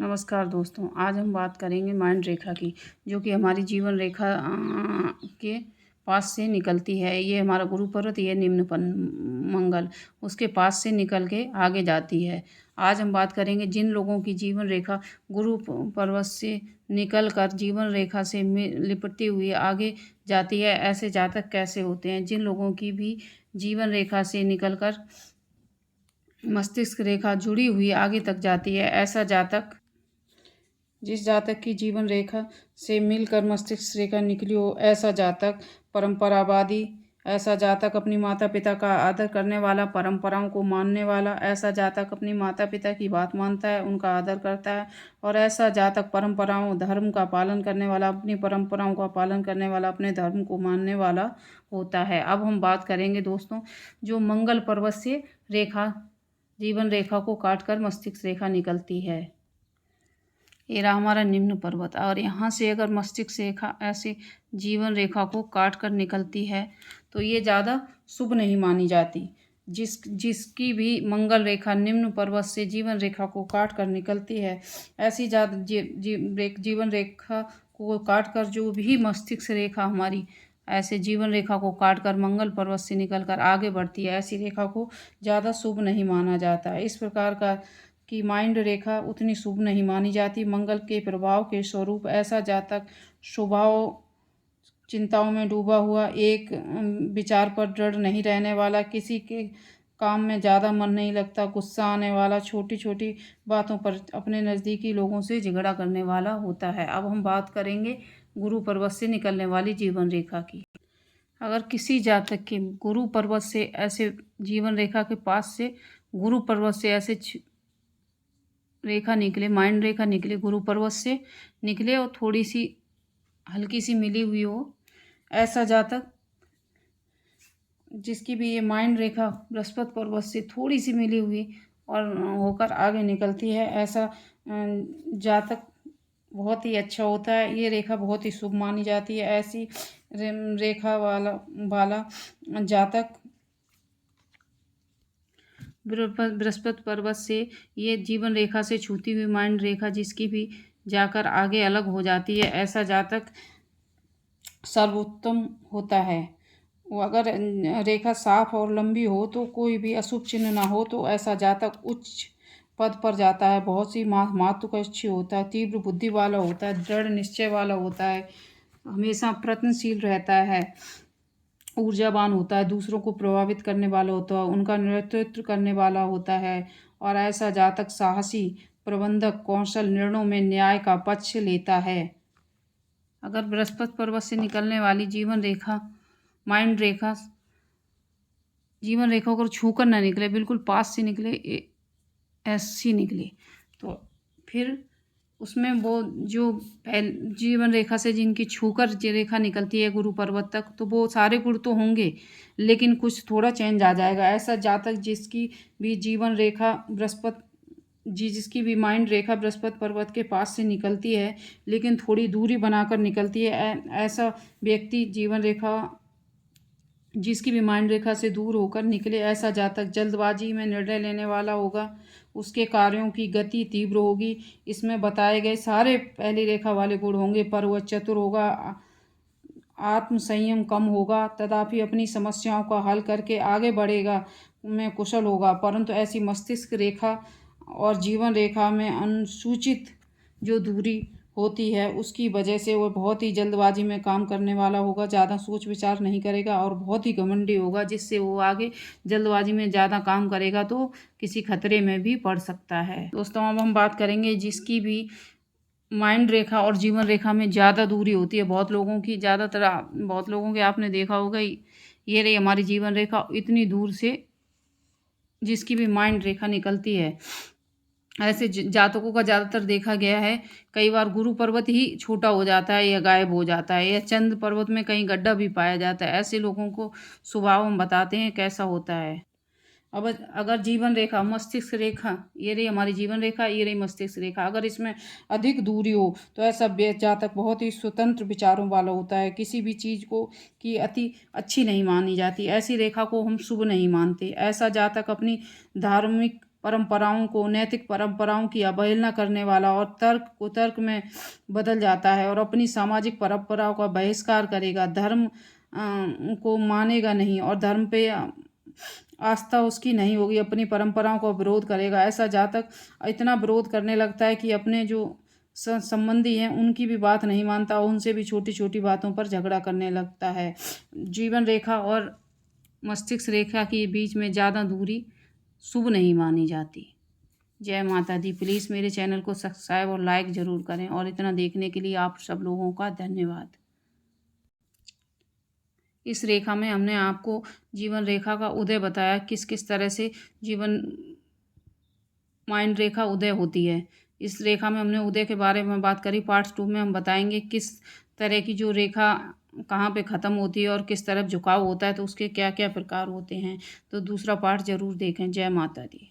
नमस्कार दोस्तों, आज हम बात करेंगे माइंड रेखा की, जो कि हमारी जीवन रेखा के पास से निकलती है। ये हमारा गुरु पर्वत, ये निम्न मंगल उसके पास से निकल के आगे जाती है। आज हम बात करेंगे जिन लोगों की जीवन रेखा गुरु पर्वत से निकल कर जीवन रेखा से लिपटती हुई आगे जाती है, ऐसे जातक कैसे होते हैं। जिन लोगों की भी जीवन रेखा से निकल कर मस्तिष्क रेखा जुड़ी हुई आगे तक जाती है, ऐसा जातक, जिस जातक की जीवन रेखा से मिलकर मस्तिष्क रेखा निकली हो, ऐसा जातक परंपरावादी, ऐसा जातक अपनी माता पिता का आदर करने वाला, परंपराओं को मानने वाला, ऐसा जातक अपनी माता पिता की बात मानता है, उनका आदर करता है। और ऐसा जातक परंपराओं धर्म का पालन करने वाला, अपनी परंपराओं का पालन करने वाला, अपने धर्म को मानने वाला होता है। अब हम बात करेंगे दोस्तों, जो मंगल पर्वत से रेखा जीवन रेखा को काट कर मस्तिष्क रेखा निकलती है। ये रहा हमारा निम्न पर्वत, और यहाँ से अगर मस्तिष्क रेखा ऐसे जीवन रेखा को काट कर निकलती है तो ये ज़्यादा शुभ नहीं मानी जाती। जिसकी भी मंगल रेखा निम्न पर्वत से जीवन रेखा को काट कर निकलती है, ऐसी जीवन रेखा को काट कर जो भी मस्तिष्क रेखा हमारी ऐसे जीवन रेखा को काट कर मंगल पर्वत से निकल कर आगे बढ़ती है, ऐसी रेखा को ज़्यादा शुभ नहीं माना जाता है। इस प्रकार का की माइंड रेखा उतनी शुभ नहीं मानी जाती। मंगल के प्रभाव के स्वरूप ऐसा जातक स्वभाव चिंताओं में डूबा हुआ, एक विचार पर दृढ़ नहीं रहने वाला, किसी के काम में ज़्यादा मन नहीं लगता, गुस्सा आने वाला, छोटी छोटी बातों पर अपने नज़दीकी लोगों से झगड़ा करने वाला होता है। अब हम बात करेंगे गुरु पर्वत से निकलने वाली जीवन रेखा की। अगर किसी जातक के गुरु पर्वत से ऐसे जीवन रेखा के पास से गुरु पर्वत से ऐसे रेखा निकले, माइंड रेखा निकले, गुरु पर्वत से निकले और थोड़ी सी हल्की सी मिली हुई हो, ऐसा जातक जिसकी भी ये माइंड रेखा बृहस्पति पर्वत से थोड़ी सी मिली हुई और होकर आगे निकलती है, ऐसा जातक बहुत ही अच्छा होता है। ये रेखा बहुत ही शुभ मानी जाती है। ऐसी रेखा वाला जातक बृहस्पति पर्वत से ये जीवन रेखा से छूती हुई माइंड रेखा जिसकी भी जाकर आगे अलग हो जाती है, ऐसा जातक सर्वोत्तम होता है। वो अगर रेखा साफ और लंबी हो तो कोई भी अशुभ चिन्ह ना हो तो ऐसा जातक उच्च पद पर जाता है, बहुत सी महत्वाकांक्षी होता है, तीव्र बुद्धि वाला होता है, दृढ़ निश्चय वाला होता है, हमेशा प्रयत्नशील रहता है, ऊर्जावान होता है, दूसरों को प्रभावित करने वाला होता है, उनका नेतृत्व करने वाला होता है। और ऐसा जातक साहसी, प्रबंधक, कौशल, निर्णयों में न्याय का पक्ष लेता है। अगर बृहस्पति पर्वत से निकलने वाली जीवन रेखा माइंड रेखा जीवन रेखा को छूकर ना निकले, बिल्कुल पास से निकले, ऐसी निकले, तो फिर उसमें वो जो जीवन रेखा से जिनकी छूकर रेखा निकलती है गुरु पर्वत तक, तो वो सारे गुण तो होंगे लेकिन कुछ थोड़ा चेंज आ जाएगा। ऐसा जातक जिसकी भी जीवन रेखा जिसकी भी माइंड रेखा बृहस्पति पर्वत के पास से निकलती है लेकिन थोड़ी दूरी बनाकर निकलती है, ऐसा व्यक्ति जीवन रेखा जिसकी भी माइंड रेखा से दूर होकर निकले, ऐसा जातक जल्दबाजी में निर्णय लेने वाला होगा, उसके कार्यों की गति तीव्र होगी। इसमें बताए गए सारे पहली रेखा वाले गुण होंगे, पर वह चतुर होगा, आत्म संयम कम होगा, तथापि अपनी समस्याओं का हल करके आगे बढ़ेगा में कुशल होगा। परंतु ऐसी मस्तिष्क रेखा और जीवन रेखा में अनुसूचित जो दूरी होती है उसकी वजह से वह बहुत ही जल्दबाजी में काम करने वाला होगा, ज़्यादा सोच विचार नहीं करेगा और बहुत ही घमंडी होगा, जिससे वो आगे जल्दबाजी में ज़्यादा काम करेगा तो किसी खतरे में भी पड़ सकता है। दोस्तों, अब हम बात करेंगे जिसकी भी माइंड रेखा और जीवन रेखा में ज़्यादा दूरी होती है, बहुत लोगों की आपने देखा होगा, ये रही हमारी जीवन रेखा, इतनी दूर से जिसकी भी माइंड रेखा निकलती है, ऐसे जातकों का ज़्यादातर देखा गया है। कई बार गुरु पर्वत ही छोटा हो जाता है या गायब हो जाता है, या चंद्र पर्वत में कहीं गड्ढा भी पाया जाता है। ऐसे लोगों को स्वभाव हम बताते हैं कैसा होता है। अब अगर जीवन रेखा मस्तिष्क रेखा, ये रही हमारी जीवन रेखा, ये रही मस्तिष्क रेखा, अगर इसमें अधिक दूरी हो तो ऐसा जातक बहुत ही स्वतंत्र विचारों वाला होता है, किसी भी चीज़ को की अति अच्छी नहीं मानी जाती, ऐसी रेखा को हम शुभ नहीं मानते। ऐसा जातक अपनी धार्मिक परंपराओं को, नैतिक परंपराओं की अवहेलना करने वाला और तर्क को तर्क में बदल जाता है और अपनी सामाजिक परंपराओं का बहिष्कार करेगा, धर्म को मानेगा नहीं और धर्म पे आस्था उसकी नहीं होगी, अपनी परंपराओं का विरोध करेगा। ऐसा जातक इतना विरोध करने लगता है कि अपने जो संबंधी हैं उनकी भी बात नहीं मानता, उनसे भी छोटी छोटी बातों पर झगड़ा करने लगता है। जीवन रेखा और मस्तिष्क रेखा के बीच में ज़्यादा दूरी शुभ नहीं मानी जाती। जय माता दी। प्लीज़ मेरे चैनल को सब्सक्राइब और लाइक ज़रूर करें और इतना देखने के लिए आप सब लोगों का धन्यवाद। इस रेखा में हमने आपको जीवन रेखा का उदय बताया, किस किस तरह से जीवन माइंड रेखा उदय होती है। इस रेखा में हमने उदय के बारे में बात करी। पार्ट 2 में हम बताएंगे किस तरह की जो रेखा कहाँ पे ख़त्म होती है और किस तरफ झुकाव होता है, तो उसके क्या क्या प्रकार होते हैं। तो दूसरा पार्ट ज़रूर देखें। जय माता दी।